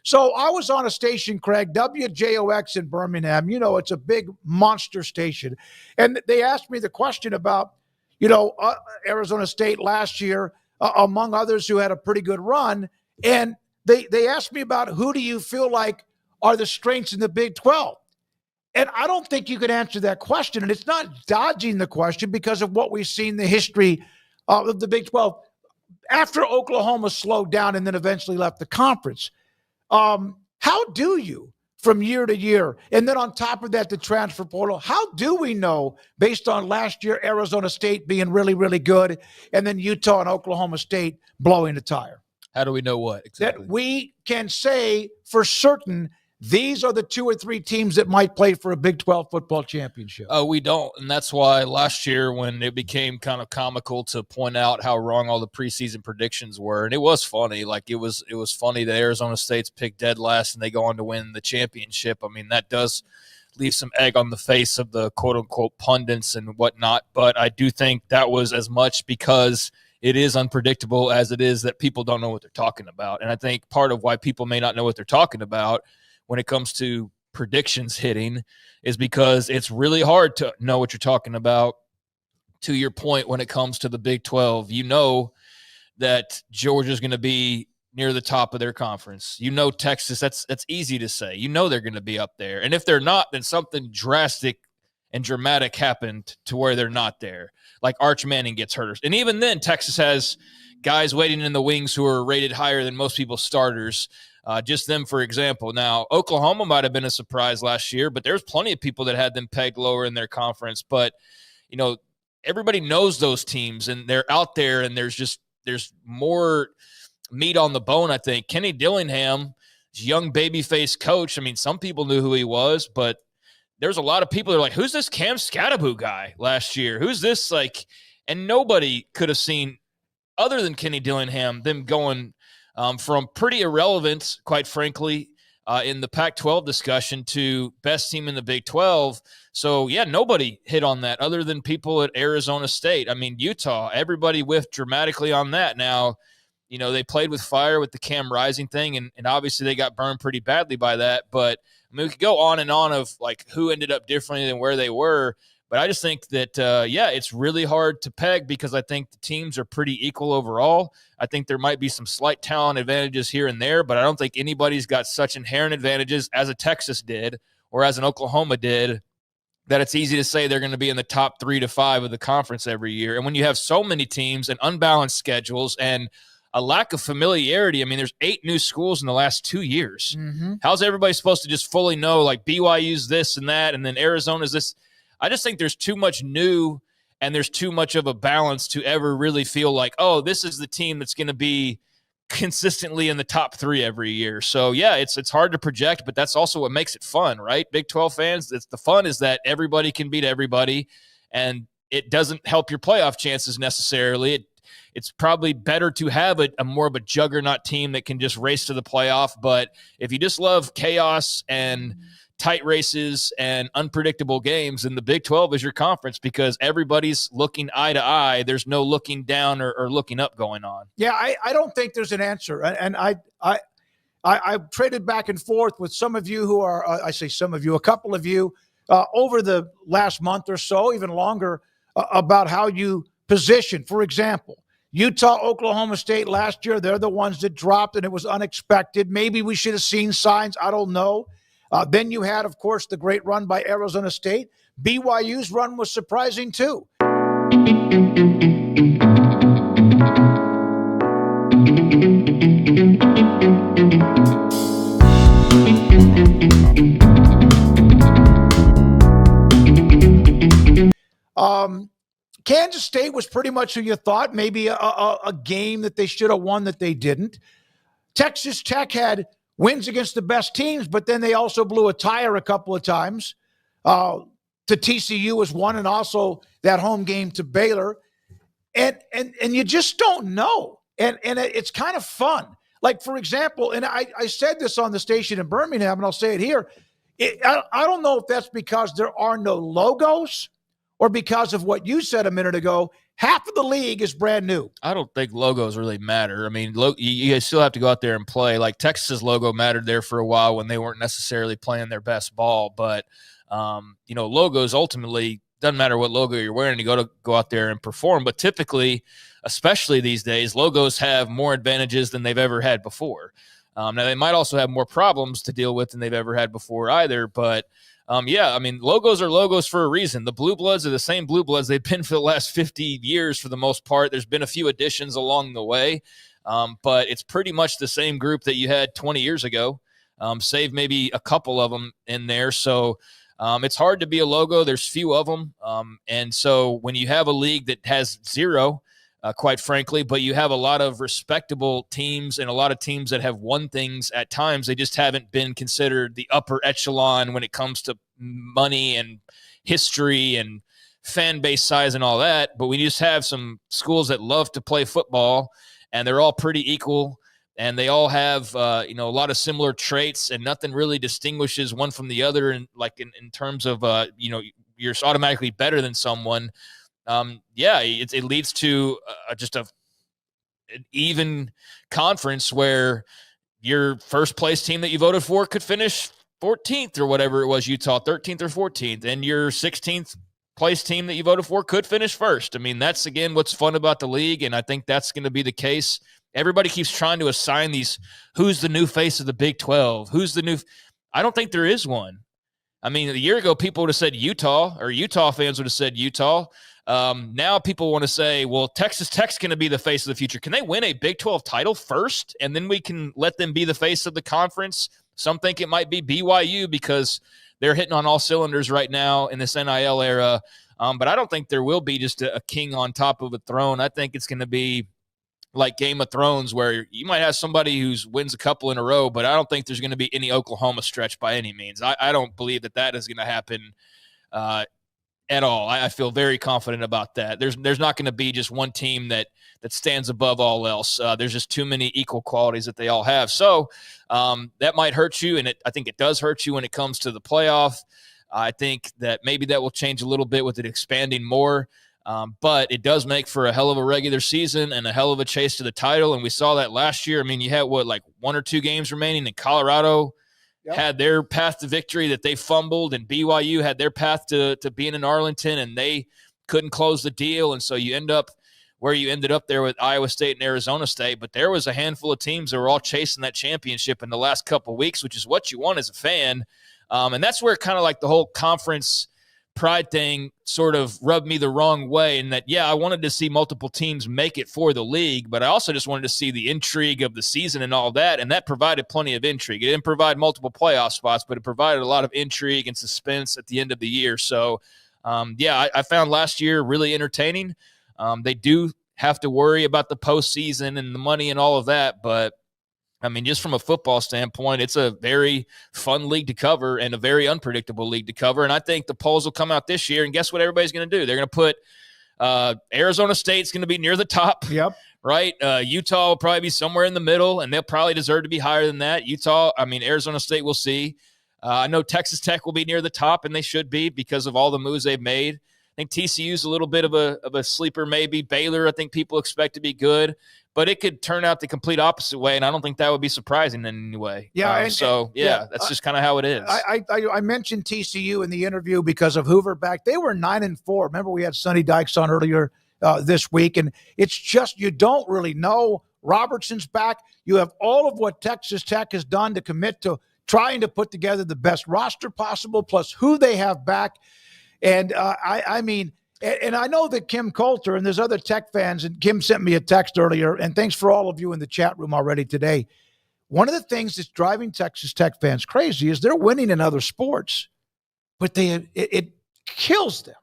So I was on a station, Craig, WJOX in Birmingham. You know, it's a big monster station. And they asked me the question about, Arizona State last year, among others who had a pretty good run. And they asked me about who do you feel like are the strengths in the Big 12? And I don't think you could answer that question. And it's not dodging the question because of what we've seen the history of the Big 12 after Oklahoma slowed down and then eventually left the conference. How do you, from year to year, and then on top of that, the transfer portal, how do we know, based on last year, Arizona State being really, really good, and then Utah and Oklahoma State blowing the tire? How do we know what exactly? That we can say for certain these are the 2 or 3 teams that might play for a Big 12 football championship. We don't. And that's why last year when it became kind of comical to point out how wrong all the preseason predictions were, and it was funny. Like it was funny that Arizona State's picked dead last and they go on to win the championship. I mean, that does leave some egg on the face of the quote-unquote pundits and whatnot. But I do think that was as much because it is unpredictable as it is that people don't know what they're talking about. And I think part of why people may not know what they're talking about when it comes to predictions hitting is because it's really hard to know what you're talking about. To your point, when it comes to the Big 12, you know that Georgia's going to be near the top of their conference. You know Texas, that's easy to say. You know they're going to be up there. And if they're not, then something drastic and dramatic happened to where they're not there. Like Arch Manning gets hurt. And even then, Texas has guys waiting in the wings who are rated higher than most people's starters. Just them, for example. Now, Oklahoma might have been a surprise last year, but there's plenty of people that had them pegged lower in their conference. But, everybody knows those teams, and they're out there, and there's more meat on the bone, I think. Kenny Dillingham, young babyface coach, I mean, some people knew who he was, but there's a lot of people that are like, who's this Cam Scatteraboo guy last year? Who's this? And nobody could have seen, other than Kenny Dillingham, them going from pretty irrelevant, quite frankly, in the Pac-12 discussion to best team in the Big 12. So, yeah, nobody hit on that other than people at Arizona State. I mean, Utah, everybody whiffed dramatically on that. Now, they played with fire with the Cam Rising thing, and obviously they got burned pretty badly by that. But, I mean, we could go on and on of, who ended up differently than where they were. But I just think that, it's really hard to peg because I think the teams are pretty equal overall. I think there might be some slight talent advantages here and there, but I don't think anybody's got such inherent advantages as a Texas did or as an Oklahoma did that it's easy to say they're going to be in the top 3 to 5 of the conference every year. And when you have so many teams and unbalanced schedules and a lack of familiarity, I mean, there's 8 new schools in the last 2 years. Mm-hmm. How's everybody supposed to just fully know, BYU's this and that, and then Arizona's this? I just think there's too much new and there's too much of a balance to ever really feel like, oh, this is the team that's going to be consistently in the top 3 every year. So, yeah, it's hard to project, but that's also what makes it fun, right? Big 12 fans, the fun is that everybody can beat everybody, and it doesn't help your playoff chances necessarily. It's probably better to have a more of a juggernaut team that can just race to the playoff. But if you just love chaos and tight races and unpredictable games, and the Big 12 is your conference because everybody's looking eye to eye. There's no looking down or looking up going on. Yeah, I don't think there's an answer. And I've traded back and forth with some of you who are, I say some of you, a couple of you over the last month or so, even longer, about how you position. For example, Utah, Oklahoma State last year, they're the ones that dropped and it was unexpected. Maybe we should have seen signs. I don't know. Then you had, of course, the great run by Arizona State. BYU's run was surprising, too. Kansas State was pretty much who you thought, maybe a game that they should have won that they didn't. Texas Tech had wins against the best teams, but then they also blew a tire a couple of times. To TCU was one, and also that home game to Baylor. And you just don't know. And it's kind of fun. Like, for example, and I said this on the station in Birmingham, and I'll say it here. I don't know if that's because there are no logos or because of what you said a minute ago. Half of the league is brand new. I don't think logos really matter. I mean, you guys still have to go out there and play. Like Texas's logo mattered there for a while when they weren't necessarily playing their best ball. But, logos ultimately doesn't matter what logo you're wearing. You go out there and perform. But typically, especially these days, logos have more advantages than they've ever had before. Now, they might also have more problems to deal with than they've ever had before either. But logos are logos for a reason. The Blue Bloods are the same Blue Bloods they've been for the last 50 years for the most part. There's been a few additions along the way, but it's pretty much the same group that you had 20 years ago, save maybe a couple of them in there. So it's hard to be a logo. There's few of them. And so when you have a league that has zero, quite frankly, but you have a lot of respectable teams and a lot of teams that have won things at times. They just haven't been considered the upper echelon when it comes to money and history and fan base size and all that. But we just have some schools that love to play football, and they're all pretty equal, and they all have a lot of similar traits, and nothing really distinguishes one from the other. And in terms of you're automatically better than someone. It leads to just an even conference where your first place team that you voted for could finish 14th or whatever it was, Utah 13th or 14th, and your 16th place team that you voted for could finish first. I mean, that's again what's fun about the league, and I think that's going to be the case. Everybody keeps trying to assign who's the new face of the Big 12, I don't think there is one. I mean, a year ago, people would have said Utah, or Utah fans would have said Utah. Now people want to say, well, Texas Tech's going to be the face of the future. Can they win a Big 12 title first, and then we can let them be the face of the conference? Some think it might be BYU because they're hitting on all cylinders right now in this NIL era. But I don't think there will be just a king on top of a throne. I think it's going to be like Game of Thrones, where you might have somebody who wins a couple in a row, but I don't think there's going to be any Oklahoma stretch by any means. I don't believe that is going to happen at all. I feel very confident about that. There's not going to be just one team that stands above all else. There's just too many equal qualities that they all have. So that might hurt you, and I think it does hurt you when it comes to the playoff. I think that maybe that will change a little bit with it expanding more. But it does make for a hell of a regular season and a hell of a chase to the title. And we saw that last year. I mean, you had one or two games remaining, and Colorado had their path to victory that they fumbled, and BYU had their path to being in Arlington, and they couldn't close the deal. And so you end up where you ended up there with Iowa State and Arizona State. But there was a handful of teams that were all chasing that championship in the last couple of weeks, which is what you want as a fan. And that's where kind of like the whole conference pride thing sort of rubbed me the wrong way, in that, I wanted to see multiple teams make it for the league, but I also just wanted to see the intrigue of the season and all that, and that provided plenty of intrigue. It didn't provide multiple playoff spots, but it provided a lot of intrigue and suspense at the end of the year. So, I found last year really entertaining. They do have to worry about the postseason and the money and all of that, but I mean, just from a football standpoint, it's a very fun league to cover and a very unpredictable league to cover. And I think the polls will come out this year, and guess what everybody's going to do? They're going to put Arizona State's going to be near the top. Yep. Right? Utah will probably be somewhere in the middle, and they'll probably deserve to be higher than that. Arizona State, we'll see. I know Texas Tech will be near the top, and they should be because of all the moves they've made. I think TCU's a little bit of a sleeper maybe. Baylor, I think people expect to be good. But it could turn out the complete opposite way, and I don't think that would be surprising in any way. Yeah, that's just kind of how it is. I mentioned TCU in the interview because of Hoover back. They were 9-4. Remember, we had Sonny Dykes on earlier this week, and it's just you don't really know. Robertson's back. You have all of what Texas Tech has done to commit to trying to put together the best roster possible, plus who they have back. And And I know that Kim Coulter and there's other Tech fans, and Kim sent me a text earlier, and thanks for all of you in the chat room already today. One of the things that's driving Texas Tech fans crazy is they're winning in other sports, but it kills them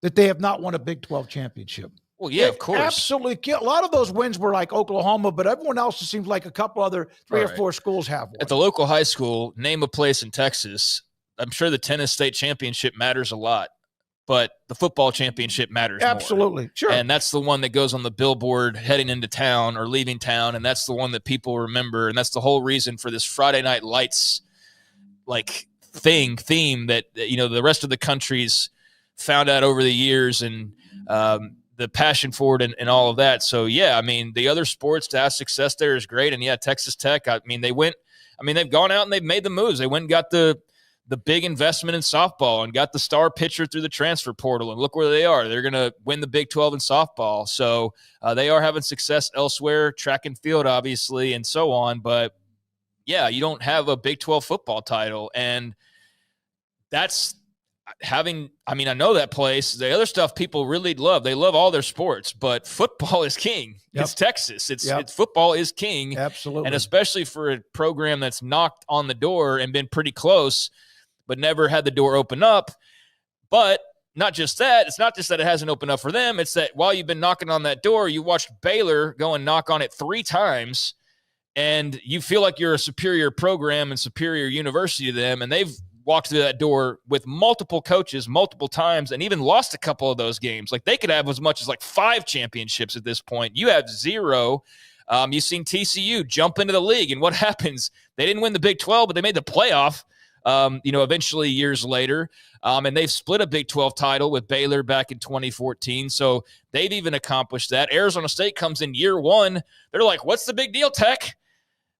that they have not won a Big 12 championship. Well, yeah, of course. Absolutely. A lot of those wins were like Oklahoma, but everyone else, it seems like a couple other three or four schools have one. At the local high school, name a place in Texas, I'm sure the tennis state championship matters a lot, but the football championship matters Absolutely. more. Sure. And that's the one that goes on the billboard heading into town or leaving town, and that's the one that people remember, and that's the whole reason for this Friday Night Lights theme that, you know, the rest of the country's found out over the years, and the passion for it and all of that. So yeah, I mean, the other sports to have success there is great. And yeah, Texas Tech, they've gone out and they've made the moves. They went and got the big investment in softball and got the star pitcher through the transfer portal. And look where they are. They're going to win the Big 12 in softball. So they are having success elsewhere, track and field, obviously, and so on. But yeah, you don't have a Big 12 football title. And that's I know that place. The other stuff people really love. They love all their sports, but football is king. Yep. It's Texas. It's football is king. Absolutely. And especially for a program that's knocked on the door and been pretty close, but never had the door open up. But not just that. It's not just that it hasn't opened up for them. It's that while you've been knocking on that door, you watched Baylor go and knock on it 3 times, and you feel like you're a superior program and superior university to them, and they've walked through that door with multiple coaches multiple times and even lost a couple of those games. Like, they could have as much as like 5 championships at this point. You have 0. You've seen TCU jump into the league, and what happens? They didn't win the Big 12, but they made the playoff, eventually years later. And they've split a Big 12 title with Baylor back in 2014. So they've even accomplished that. Arizona State comes in year 1. They're like, what's the big deal, Tech?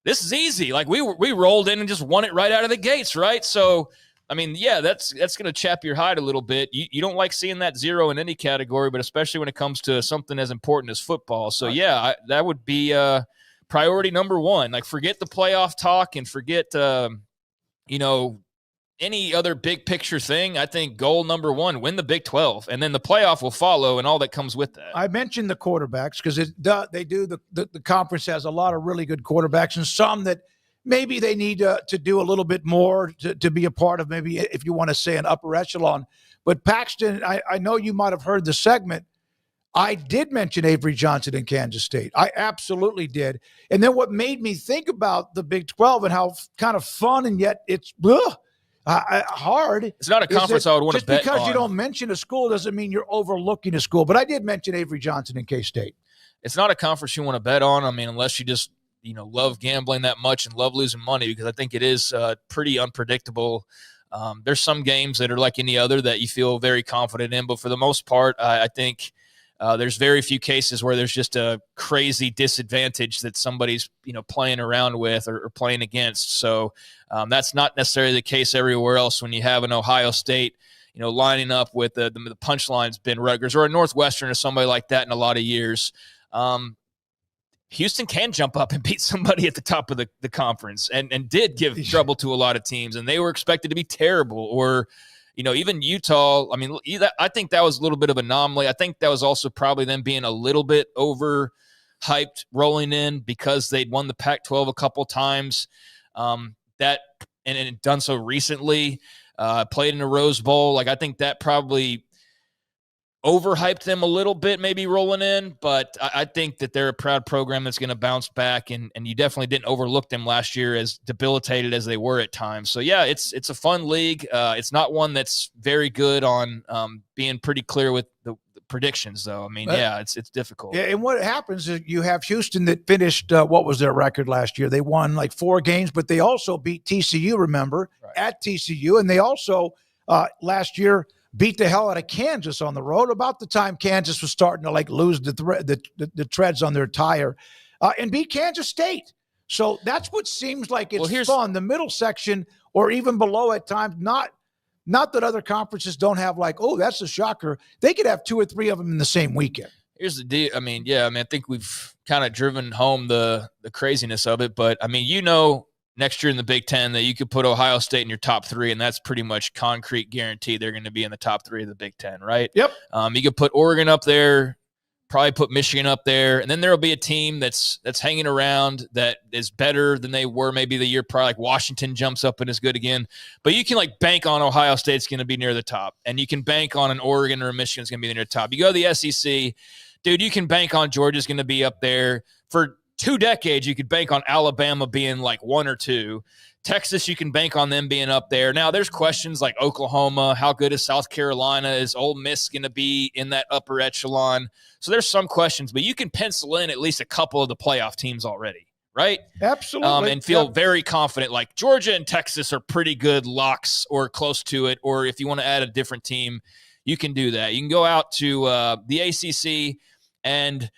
This is easy. Like, we rolled in and just won it right out of the gates, right? So, I mean, yeah, that's going to chap your hide a little bit. You don't like seeing that 0 in any category, but especially when it comes to something as important as football. So, yeah, that would be priority number 1. Like, forget the playoff talk and forget, any other big picture thing. I think goal number 1, win the Big 12, and then the playoff will follow and all that comes with that. I mentioned the quarterbacks because the conference has a lot of really good quarterbacks, and some that maybe they need to do a little bit more to be a part of, maybe, if you want to say, an upper echelon. But Paxton, I know you might have heard the segment. I did mention Avery Johnson in Kansas State. I absolutely did. And then what made me think about the Big 12 and how kind of fun, and yet it's hard. It's not a conference I would want to bet on. Just because you don't mention a school doesn't mean you're overlooking a school. But I did mention Avery Johnson in K-State. It's not a conference you want to bet on. I mean, unless you just love gambling that much and love losing money, because I think it is pretty unpredictable. There's some games that are like any other that you feel very confident in, but for the most part, I think there's very few cases where there's just a crazy disadvantage that somebody's playing around with or playing against. So that's not necessarily the case everywhere else. When you have an Ohio State, lining up with the punchline's been Rutgers or a Northwestern or somebody like that in a lot of years. Houston can jump up and beat somebody at the top of the conference and did give trouble to a lot of teams, and they were expected to be terrible. Or even Utah, I mean, I think that was a little bit of an anomaly. I think that was also probably them being a little bit overhyped rolling in because they'd won the Pac-12 a couple times. And done so recently, played in a Rose Bowl. Like, I think that probably overhyped them a little bit, maybe rolling in, but I think that they're a proud program that's going to bounce back, and you definitely didn't overlook them last year, as debilitated as they were at times. So yeah, it's a fun league. It's not one that's very good on being pretty clear with the predictions, though. I mean, it's difficult. Yeah, and what happens is you have Houston that finished, what was their record last year? They won like 4 games, but they also beat TCU, remember, right, at TCU, and they also last year beat the hell out of Kansas on the road about the time Kansas was starting to like lose the treads on their tire, and beat Kansas State. So that's what seems like it's fun. The middle section, or even below at times, not that other conferences don't have like, oh, that's a shocker. They could have 2 or 3 of them in the same weekend. Here's the deal. I mean, I think we've kind of driven home the craziness of it, but I mean, next year in the Big Ten that you could put Ohio State in your top 3, and that's pretty much concrete guarantee they're going to be in the top 3 of the Big Ten, right? Yep. You could put Oregon up there, probably put Michigan up there, and then there will be a team that's hanging around that is better than they were maybe the year prior. Like Washington jumps up and is good again, but you can like bank on Ohio State's going to be near the top, and you can bank on an Oregon or a Michigan's going to be near the top. You go to the SEC, dude, you can bank on Georgia's going to be up there for 2 decades. You could bank on Alabama being like 1 or 2. Texas, you can bank on them being up there. Now, there's questions like Oklahoma. How good is South Carolina? Is Ole Miss going to be in that upper echelon? So there's some questions, but you can pencil in at least a couple of the playoff teams already, right? Absolutely. And feel very confident. Like Georgia and Texas are pretty good locks or close to it. Or if you want to add a different team, you can do that. You can go out to the ACC, and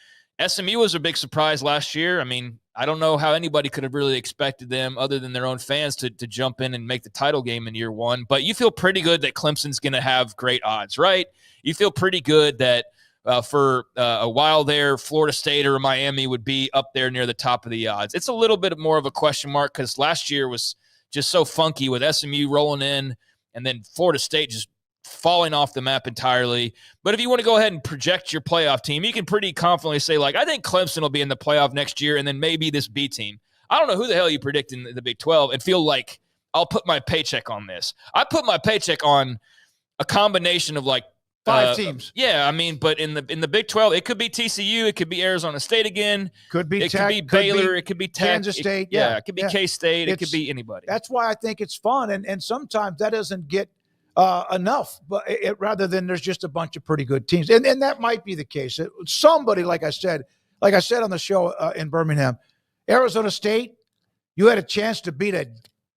SMU was a big surprise last year. I mean, I don't know how anybody could have really expected them other than their own fans to jump in and make the title game in year one. But you feel pretty good that Clemson's going to have great odds, right? You feel pretty good that for a while there, Florida State or Miami would be up there near the top of the odds. It's a little bit more of a question mark because last year was just so funky with SMU rolling in and then Florida State just falling off the map entirely. But if you want to go ahead and project your playoff team, you can pretty confidently say, like, I think Clemson will be in the playoff next year and then maybe this B team. I don't know who the hell you predict in the Big 12 and feel like I'll put my paycheck on this. I put my paycheck on a combination of like 5 teams. Yeah, I mean, but in the Big 12, it could be TCU, it could be Arizona State again. Could be it Tech, could be Baylor, it could be Tech, Kansas State. It could be K-State, it could be anybody. That's why I think it's fun, and sometimes that doesn't get enough, but rather than there's just a bunch of pretty good teams, and that might be the case. Somebody, like I said on the show in Birmingham, Arizona State, you had a chance to beat a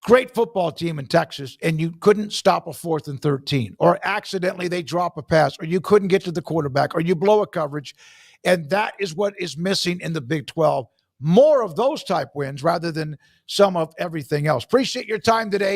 great football team in Texas, and you couldn't stop a 4th and 13, or accidentally they drop a pass, or you couldn't get to the quarterback, or you blow a coverage, and that is what is missing in the Big 12. More of those type wins rather than some of everything else. Appreciate your time today.